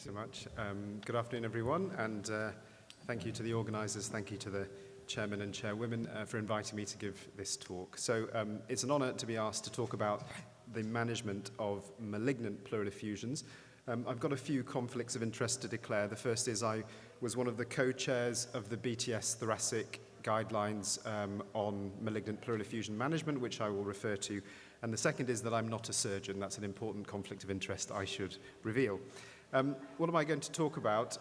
you so much. Good afternoon, everyone, and thank you to the organisers, thank you to the chairman and chairwomen for inviting me to give this talk. So it's an honour to be asked to talk about the management of malignant pleural effusions. I've got a few conflicts of interest to declare. The first is I was one of the co-chairs of the BTS thoracic guidelines on malignant pleural effusion management, which I will refer to. And the second is that I'm not a surgeon. That's an important conflict of interest I should reveal. What am I going to talk about?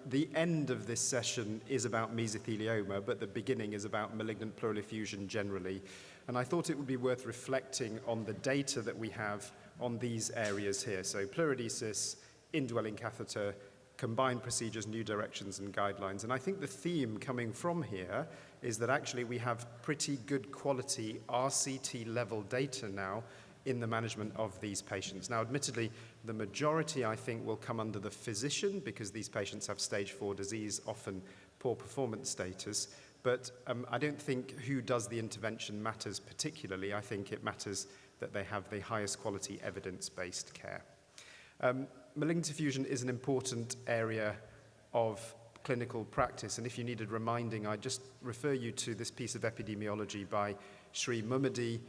The end of this session is about mesothelioma, but the beginning is about malignant pleural effusion generally. And I thought it would be worth reflecting on the data that we have on these areas here. So pleurodesis, indwelling catheter, combined procedures, new directions and guidelines. And I think the theme coming from here is that actually we have pretty good quality RCT level data now in the management of these patients. Now, admittedly, the majority, I think, will come under the physician because these patients have stage 4 disease, often poor performance status. But I don't think who does the intervention matters particularly. I think it matters that they have the highest quality evidence-based care. Malignant effusion is an important area of clinical practice, and if you needed reminding, I'd just refer you to this piece of epidemiology by Sri Mumadi.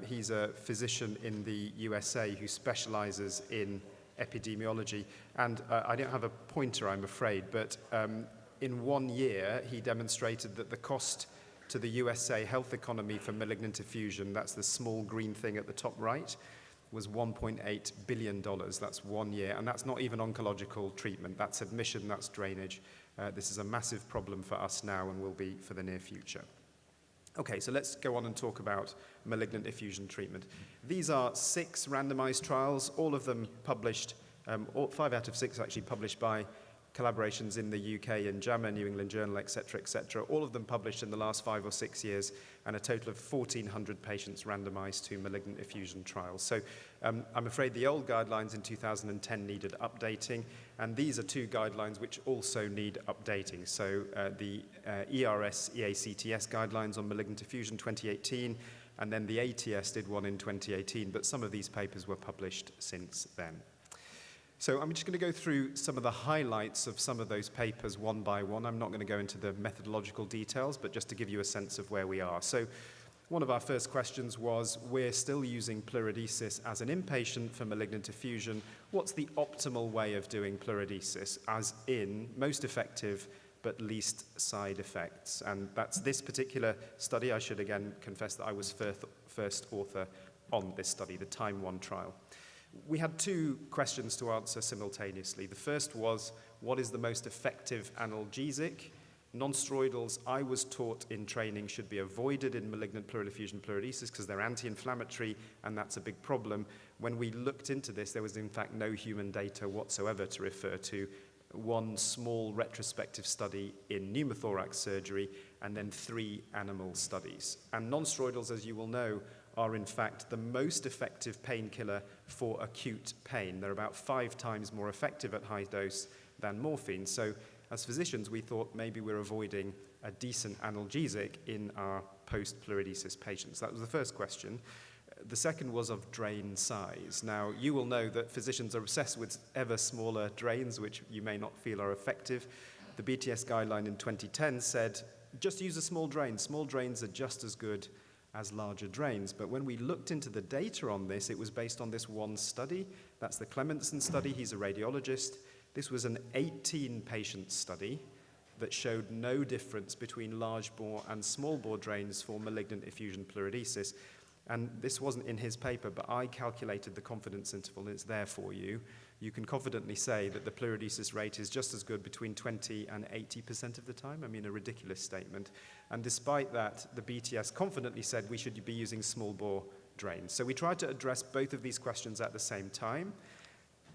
He's a physician in the USA who specializes in epidemiology, and I don't have a pointer, I'm afraid, but in 1 year he demonstrated that the cost to the USA health economy for malignant effusion, that's the small green thing at the top right, was $1.8 billion. That's 1 year, and that's not even oncological treatment. That's admission, that's drainage. This is a massive problem for us now and will be for the near future. Okay, so let's go on and talk about malignant effusion treatment. These are 6 randomized trials, all of them published, 5 out of 6 actually published by collaborations in the UK in JAMA, New England Journal, etc., all of them published in the last 5 or 6 years, and a total of 1,400 patients randomized to malignant effusion trials. So I'm afraid the old guidelines in 2010 needed updating, and these are 2 guidelines which also need updating. So the ERS EACTS guidelines on malignant effusion 2018, and then the ATS did one in 2018, but some of these papers were published since then. So I'm just going to go through some of the highlights of some of those papers one by one. I'm not going to go into the methodological details, but just to give you a sense of where we are. So one of our first questions was, we're still using pleurodesis as an inpatient for malignant effusion. What's the optimal way of doing pleurodesis, as in most effective but least side effects? And that's this particular study. I should again confess that I was first author on this study, the Time 1 trial. We had 2 questions to answer simultaneously. The first was, what is the most effective analgesic? Non-steroidals, I was taught in training, should be avoided in malignant pleural effusion pleurodesis because they're anti-inflammatory, and that's a big problem. When we looked into this, there was in fact no human data whatsoever to refer to. 1 small retrospective study in pneumothorax surgery, and then 3 animal studies. And non-steroidals, as you will know, are in fact the most effective painkiller for acute pain. They're about 5 times more effective at high dose than morphine. So as physicians, we thought maybe we're avoiding a decent analgesic in our post-pleurodesis patients. That was the first question. The second was of drain size. Now, you will know that physicians are obsessed with ever smaller drains, which you may not feel are effective. The BTS guideline in 2010 said, just use a small drain. Small drains are just as good as larger drains. But when we looked into the data on this, it was based on this 1 study. That's the Clementson study. He's a radiologist. This was an 18-patient study that showed no difference between large bore and small bore drains for malignant effusion pleurodesis. And this wasn't in his paper, but I calculated the confidence interval, and it's there for you. You can confidently say that the pleurodesis rate is just as good between 20 and 80% of the time. I mean, a ridiculous statement. And despite that, the BTS confidently said we should be using small bore drains. So we tried to address both of these questions at the same time,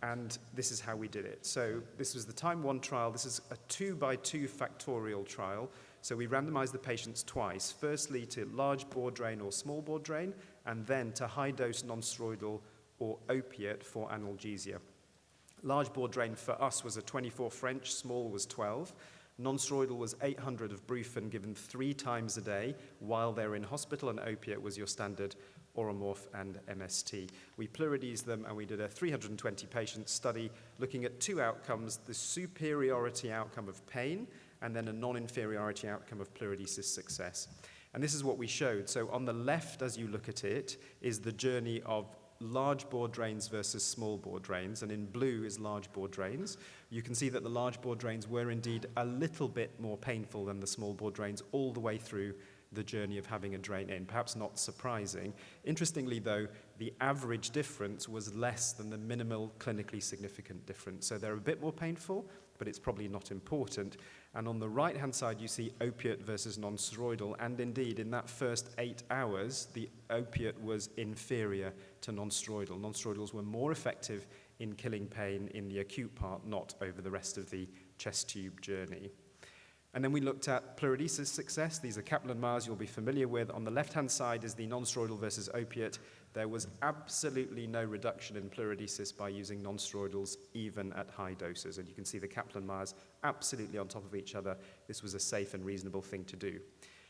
and this is how we did it. So this was the Time 1 trial. This is a 2-by-2 factorial trial. So we randomized the patients twice, firstly to large bore drain or small bore drain, and then to high-dose non-steroidal or opiate for analgesia. Large bore drain for us was a 24 French, small was 12. Non-steroidal was 800 of Brufen given 3 times a day while they're in hospital, and opiate was your standard oromorph, and MST. We pleurodesed them, and we did a 320-patient study looking at two outcomes, the superiority outcome of pain and then a non-inferiority outcome of pleurodesis success. And this is what we showed. So on the left, as you look at it, is the journey of large bore drains versus small bore drains, and in blue is large bore drains. You can see that the large bore drains were indeed a little bit more painful than the small bore drains all the way through the journey of having a drain in, perhaps not surprising. Interestingly, though, the average difference was less than the minimal clinically significant difference. So they're a bit more painful, but it's probably not important. And on the right-hand side, you see opiate versus non-steroidal. And indeed, in that first 8 hours, the opiate was inferior to non-steroidal. Non-steroidals were more effective in killing pain in the acute part, not over the rest of the chest tube journey. And then we looked at pleurodesis success. These are Kaplan-Meiers you'll be familiar with. On the left-hand side is the non-steroidal versus opiate. There was absolutely no reduction in pleurodesis by using non-steroidals, even at high doses. And you can see the Kaplan-Meiers absolutely on top of each other. This was a safe and reasonable thing to do.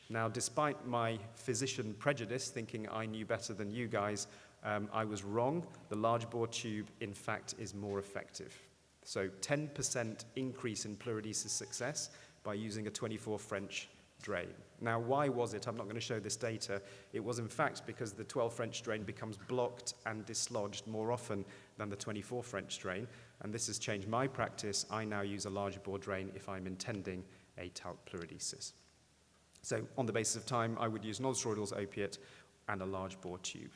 Now, despite my physician prejudice, thinking I knew better than you guys, I was wrong. The large bore tube, in fact, is more effective. So 10% increase in pleurodesis success by using a 24 French drain. Now, why was it? I'm not going to show this data. It was, in fact, because the 12 French drain becomes blocked and dislodged more often than the 24 French drain, and this has changed my practice. I now use a larger bore drain if I'm intending a Talc pleurodesis. So, on the basis of time, I would use non-steroidals, opiate, and a large bore tube.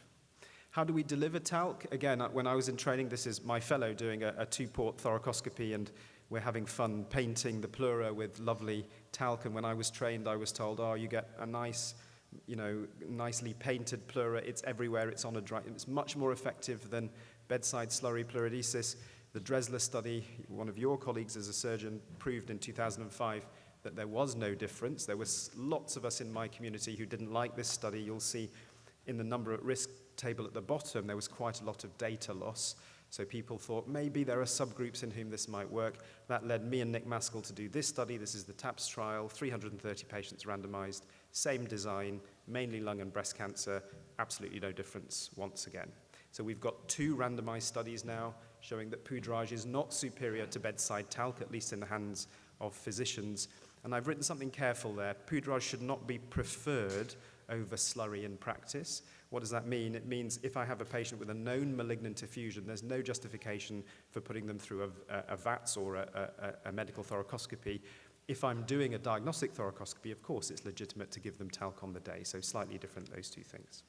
How do we deliver Talc? Again, when I was in training, this is my fellow doing a two-port thoracoscopy, and we're having fun painting the pleura with lovely Talc. And when I was trained, I was told, oh, you get a nice, nicely painted pleura. It's everywhere. It's on a dry. It's much more effective than bedside slurry pleurodesis. The Dresler study, one of your colleagues as a surgeon, proved in 2005 that there was no difference. There was lots of us in my community who didn't like this study. You'll see in the number at risk table at the bottom, there was quite a lot of data loss. So people thought maybe there are subgroups in whom this might work. That led me and Nick Maskell to do this study. This is the TAPS trial, 330 patients randomized, same design, mainly lung and breast cancer, absolutely no difference once again. So we've got 2 randomized studies now showing that poudrage is not superior to bedside Talc, at least in the hands of physicians. And I've written something careful there. Poudrage should not be preferred over slurry in practice. What does that mean? It means if I have a patient with a known malignant effusion, there's no justification for putting them through a VATS or a medical thoracoscopy. If I'm doing a diagnostic thoracoscopy, of course, it's legitimate to give them Talc on the day, so slightly different, those two things.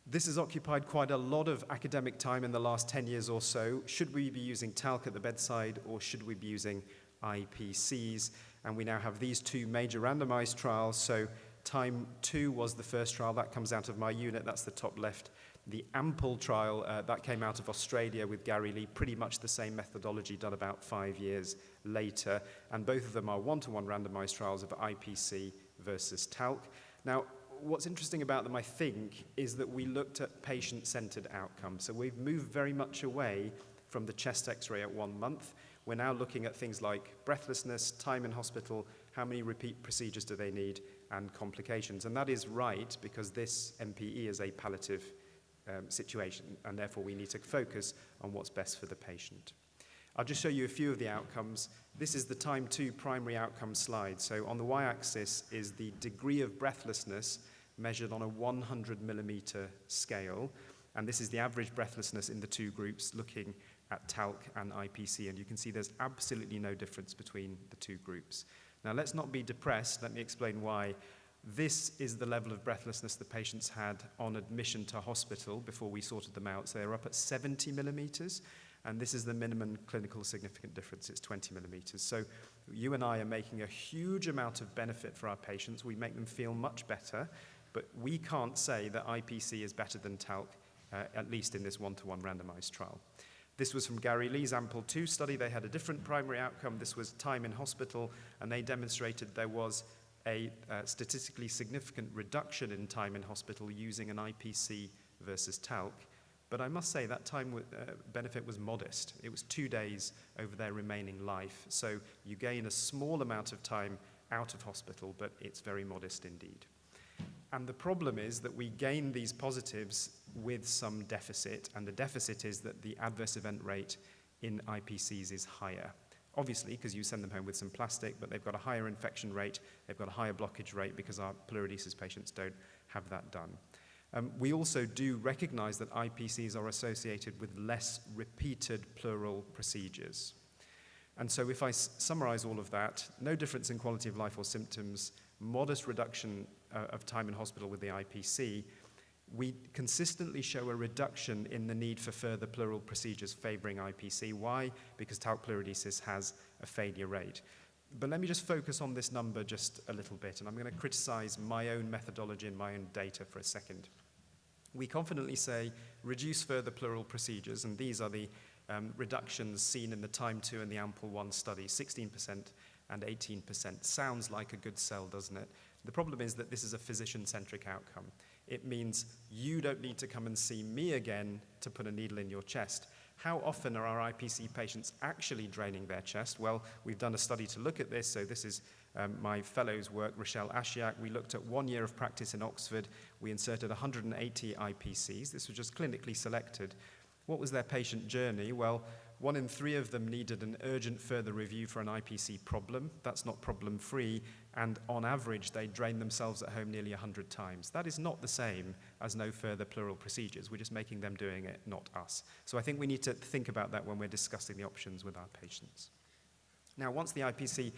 This has occupied quite a lot of academic time in the last 10 years or so. Should we be using Talc at the bedside, or should we be using IPCs? And we now have these 2 major randomized trials. So Time 2 was the first trial. That comes out of my unit. That's the top left. The AMPLE trial, that came out of Australia with Gary Lee, pretty much the same methodology done about 5 years later. And both of them are one-to-one randomized trials of IPC versus Talc. Now, what's interesting about them, I think, is that we looked at patient-centered outcomes. So we've moved very much away from the chest x-ray at 1 month. We're now looking at things like breathlessness, time in hospital, how many repeat procedures do they need, and complications. And that is right, because this MPE is a palliative situation, and therefore we need to focus on what's best for the patient. I'll just show you a few of the outcomes. This is the time 2 primary outcome slide. So on the y-axis is the degree of breathlessness measured on a 100 millimeter scale. And this is the average breathlessness in the 2 groups looking at Talc and IPC. And you can see there's absolutely no difference between the 2 groups. Now, let's not be depressed. Let me explain why. This is the level of breathlessness the patients had on admission to hospital before we sorted them out. So they were up at 70 millimeters. And this is the minimum clinical significant difference. It's 20 millimeters. So you and I are making a huge amount of benefit for our patients. We make them feel much better. But we can't say that IPC is better than Talc, at least in this one-to-one randomized trial. This was from Gary Lee's AMPLE 2 study. They had a different primary outcome. This was time in hospital, and they demonstrated there was a statistically significant reduction in time in hospital using an IPC versus Talc. But I must say that time benefit was modest. It was 2 days over their remaining life. So you gain a small amount of time out of hospital, but it's very modest indeed. And the problem is that we gain these positives with some deficit, and the deficit is that the adverse event rate in IPCs is higher. Obviously, because you send them home with some plastic, but they've got a higher infection rate, they've got a higher blockage rate because our pleurodesis patients don't have that done. We also do recognize that IPCs are associated with less repeated pleural procedures. And so if I summarize all of that, no difference in quality of life or symptoms, modest reduction of time in hospital with the IPC, we consistently show a reduction in the need for further pleural procedures favoring IPC. Why? Because talc pleurodesis has a failure rate. But let me just focus on this number just a little bit, and I'm going to criticize my own methodology and my own data for a second. We confidently say reduce further pleural procedures, and these are the reductions seen in the Time 2 and the Ample 1 study, 16% and 18%. Sounds like a good sell, doesn't it? The problem is that this is a physician-centric outcome. It means you don't need to come and see me again to put a needle in your chest. How often are our IPC patients actually draining their chest? Well, we've done a study to look at this, so this is my fellow's work, Rochelle Ashiak. We looked at 1 year of practice in Oxford. We inserted 180 IPCs. This was just clinically selected. What was their patient journey? Well, 1 in 3 of them needed an urgent further review for an IPC problem. That's not problem-free, and on average, they drained themselves at home nearly 100 times. That is not the same as no further pleural procedures. We're just making them doing it, not us. So I think we need to think about that when we're discussing the options with our patients. Now, once the IPC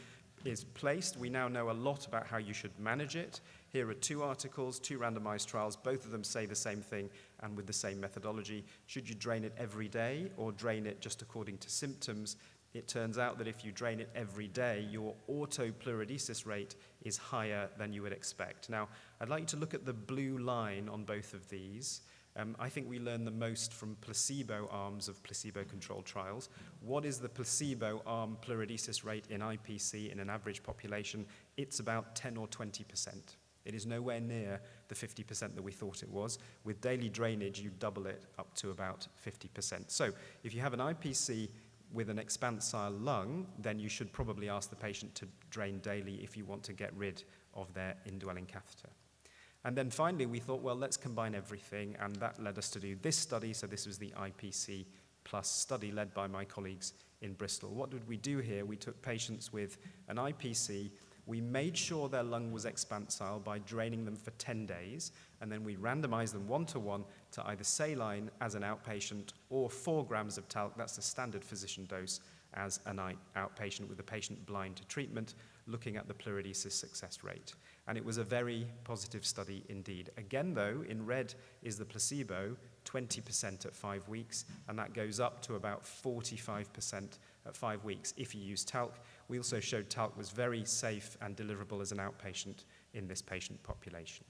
is placed, we now know a lot about how you should manage it. Here are 2 articles, 2 randomized trials. Both of them say the same thing and with the same methodology. Should you drain it every day or drain it just according to symptoms? It turns out that if you drain it every day, your autopleurodesis rate is higher than you would expect. Now, I'd like you to look at the blue line on both of these. I think we learn the most from placebo arms of placebo-controlled trials. What is the placebo arm pleurodesis rate in IPC in an average population? It's about 10 or 20%. It is nowhere near the 50% that we thought it was. With daily drainage, you double it up to about 50%. So if you have an IPC with an expansile lung, then you should probably ask the patient to drain daily if you want to get rid of their indwelling catheter. And then finally, we thought, well, let's combine everything, and that led us to do this study. So this was the IPC plus study led by my colleagues in Bristol. What did we do here? We took patients with an IPC. We made sure their lung was expansile by draining them for 10 days, and then we randomized them 1-to-1 to either saline as an outpatient or 4 grams of talc, that's the standard physician dose, as an outpatient with the patient blind to treatment, looking at the pleurodesis success rate. And it was a very positive study indeed. Again, though, in red is the placebo, 20% at 5 weeks, and that goes up to about 45% at 5 weeks if you use talc. We also showed talc was very safe and deliverable as an outpatient in this patient population.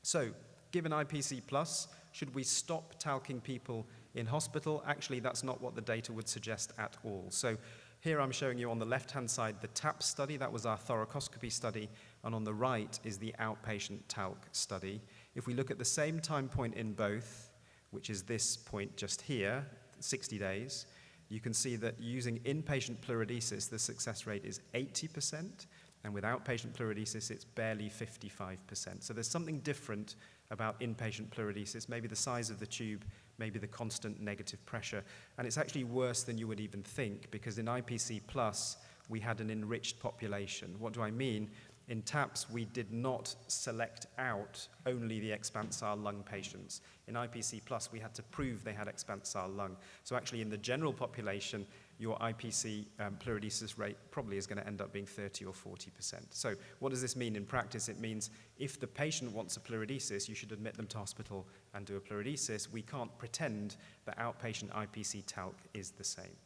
So, given IPC plus, should we stop talcing people in hospital? Actually, that's not what the data would suggest at all. So here I'm showing you on the left-hand side the TAP study. That was our thoracoscopy study. And on the right is the outpatient talc study. If we look at the same time point in both, which is this point just here, 60 days, you can see that using inpatient pleurodesis, the success rate is 80%, and with outpatient pleurodesis, it's barely 55%. So there's something different about inpatient pleurodesis, maybe the size of the tube, maybe the constant negative pressure, and it's actually worse than you would even think, because in IPC plus, we had an enriched population. What do I mean? In TAPS, we did not select out only the expansile lung patients. In IPC plus, we had to prove they had expansile lung. So actually, in the general population, your IPC pleurodesis rate probably is going to end up being 30 or 40%. So what does this mean in practice? It means if the patient wants a pleurodesis, you should admit them to hospital and do a pleurodesis. We can't pretend that outpatient IPC talc is the same.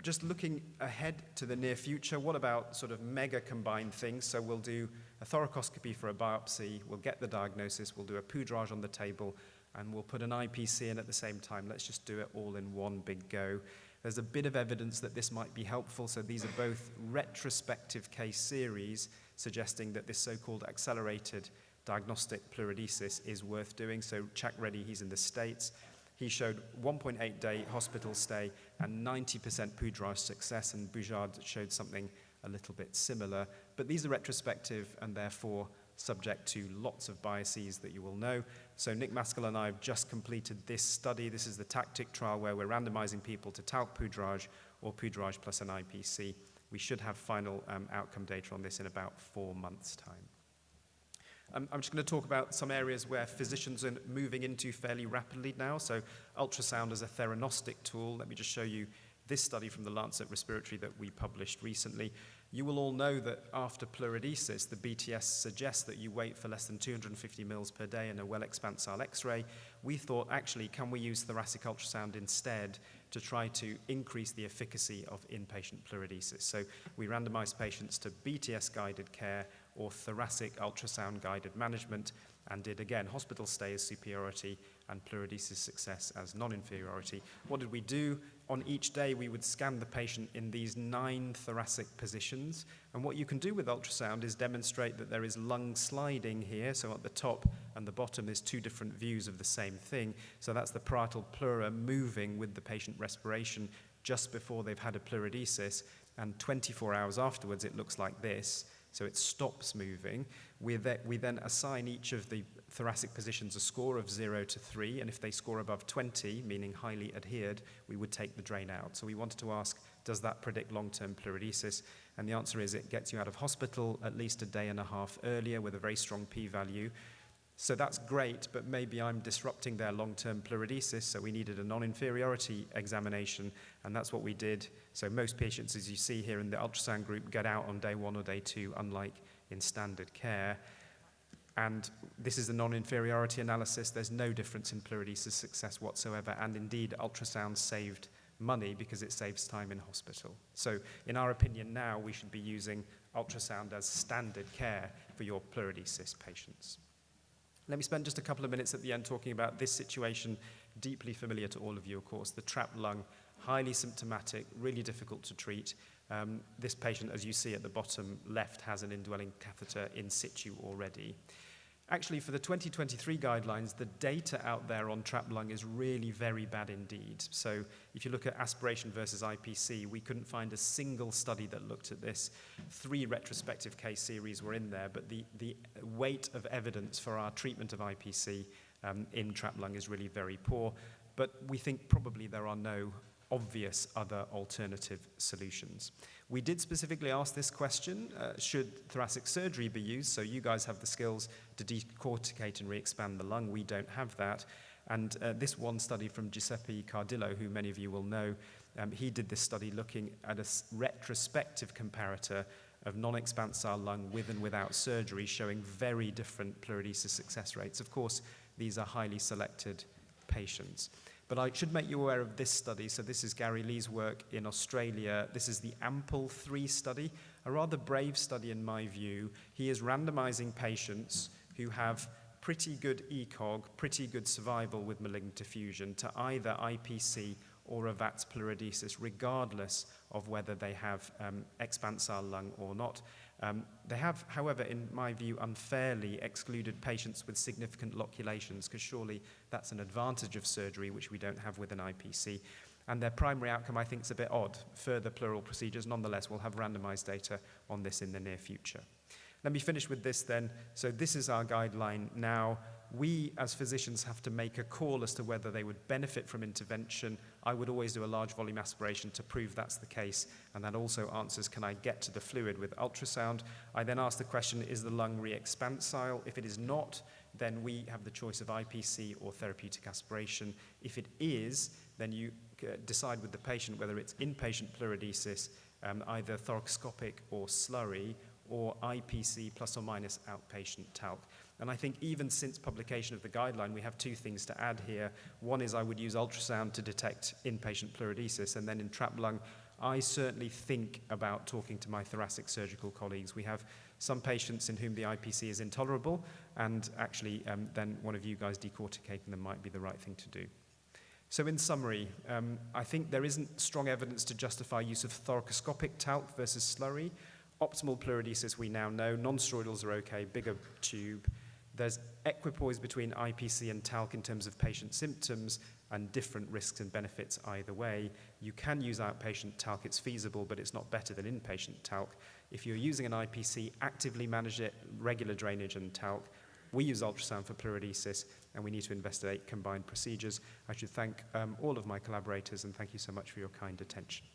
Just looking ahead to the near future, what about sort of mega combined things? So we'll do a thoracoscopy for a biopsy, we'll get the diagnosis, we'll do a poudrage on the table, and we'll put an IPC in at the same time. Let's just do it all in one big go. There's a bit of evidence that this might be helpful, so these are both retrospective case series suggesting that this so-called accelerated diagnostic pleurodesis is worth doing. So Chuck Reddy, he's in the States. He showed 1.8-day hospital stay and 90% poudrage success, and Boujard showed something a little bit similar. But these are retrospective and therefore subject to lots of biases that you will know. So Nick Maskell and I have just completed this study. This is the TACTIC trial where we're randomizing people to talc poudrage or poudrage plus an IPC. We should have final outcome data on this in about 4 months' time. I'm just going to talk about some areas where physicians are moving into fairly rapidly now. So ultrasound as a theranostic tool. Let me just show you this study from the Lancet Respiratory that we published recently. You will all know that after pleurodesis, the BTS suggests that you wait for less than 250 mils per day in a well-expansile X-ray. We thought, actually, can we use thoracic ultrasound instead to try to increase the efficacy of inpatient pleurodesis? So we randomized patients to BTS-guided care or thoracic ultrasound-guided management and did, again, hospital stay as superiority and pleurodesis success as non-inferiority. What did we do? On each day, we would scan the patient in these 9 thoracic positions. And what you can do with ultrasound is demonstrate that there is lung sliding here. So at the top and the bottom is 2 different views of the same thing. So that's the parietal pleura moving with the patient respiration just before they've had a pleurodesis. And 24 hours afterwards, it looks like this. So it stops moving. We then assign each of the thoracic positions a score of 0 to 3, and if they score above 20, meaning highly adhered, we would take the drain out. So we wanted to ask, does that predict long-term pleurodesis? And the answer is it gets you out of hospital at least a day and a half earlier with a very strong p-value. So that's great, but maybe I'm disrupting their long-term pleurodesis, so we needed a non-inferiority examination, and that's what we did. So most patients, as you see here in the ultrasound group, get out on day 1 or day 2, unlike in standard care. And this is a non-inferiority analysis. There's no difference in pleurodesis success whatsoever, and indeed, ultrasound saved money because it saves time in hospital. So in our opinion now, we should be using ultrasound as standard care for your pleurodesis patients. Let me spend just a couple of minutes at the end talking about this situation, deeply familiar to all of you, of course, the trapped lung, highly symptomatic, really difficult to treat. This patient, as you see at the bottom left, has an indwelling catheter in situ already. Actually, for the 2023 guidelines, the data out there on trapped lung is really very bad indeed. So if you look at aspiration versus IPC, we couldn't find a single study that looked at this. 3 retrospective case series were in there, but the weight of evidence for our treatment of IPC in trapped lung is really very poor. But we think probably there are no obvious other alternative solutions. We did specifically ask this question, should thoracic surgery be used? So you guys have the skills to decorticate and re-expand the lung. We don't have that. And this one study from Giuseppe Cardillo, who many of you will know, he did this study looking at a retrospective comparator of non-expansile lung with and without surgery, showing very different pleurodesis success rates. Of course, these are highly selected patients. But I should make you aware of this study. So this is Gary Lee's work in Australia. This is the AMPLE-3 study, a rather brave study in my view. He is randomizing patients who have pretty good ECOG, pretty good survival with malignant effusion to either IPC or a VATS pleurodesis, regardless of whether they have expansile lung or not. They have, however, in my view, unfairly excluded patients with significant loculations, because surely that's an advantage of surgery, which we don't have with an IPC. And their primary outcome, I think, is a bit odd. Further pleural procedures, nonetheless, we'll have randomized data on this in the near future. Let me finish with this then. So this is our guideline now. We, as physicians, have to make a call as to whether they would benefit from intervention. I would always do a large volume aspiration to prove that's the case, and that also answers, can I get to the fluid with ultrasound? I then ask the question, is the lung re-expansile? If it is not, then we have the choice of IPC or therapeutic aspiration. If it is, then you decide with the patient whether it's inpatient pleurodesis, either thoracoscopic or slurry, or IPC plus or minus outpatient talc. And I think even since publication of the guideline, we have 2 things to add here. One is I would use ultrasound to detect inpatient pleurodesis, and then in trapped lung, I certainly think about talking to my thoracic surgical colleagues. We have some patients in whom the IPC is intolerable, and actually then one of you guys decorticating them might be the right thing to do. So in summary, I think there isn't strong evidence to justify use of thoracoscopic talc versus slurry. Optimal pleurodesis we now know, non-steroidals are okay, bigger tube. There's equipoise between IPC and Talc in terms of patient symptoms and different risks and benefits either way. You can use outpatient Talc, it's feasible, but it's not better than inpatient Talc. If you're using an IPC, actively manage it, regular drainage and Talc. We use ultrasound for pleurodesis, and we need to investigate combined procedures. I should thank all of my collaborators, and thank you so much for your kind attention.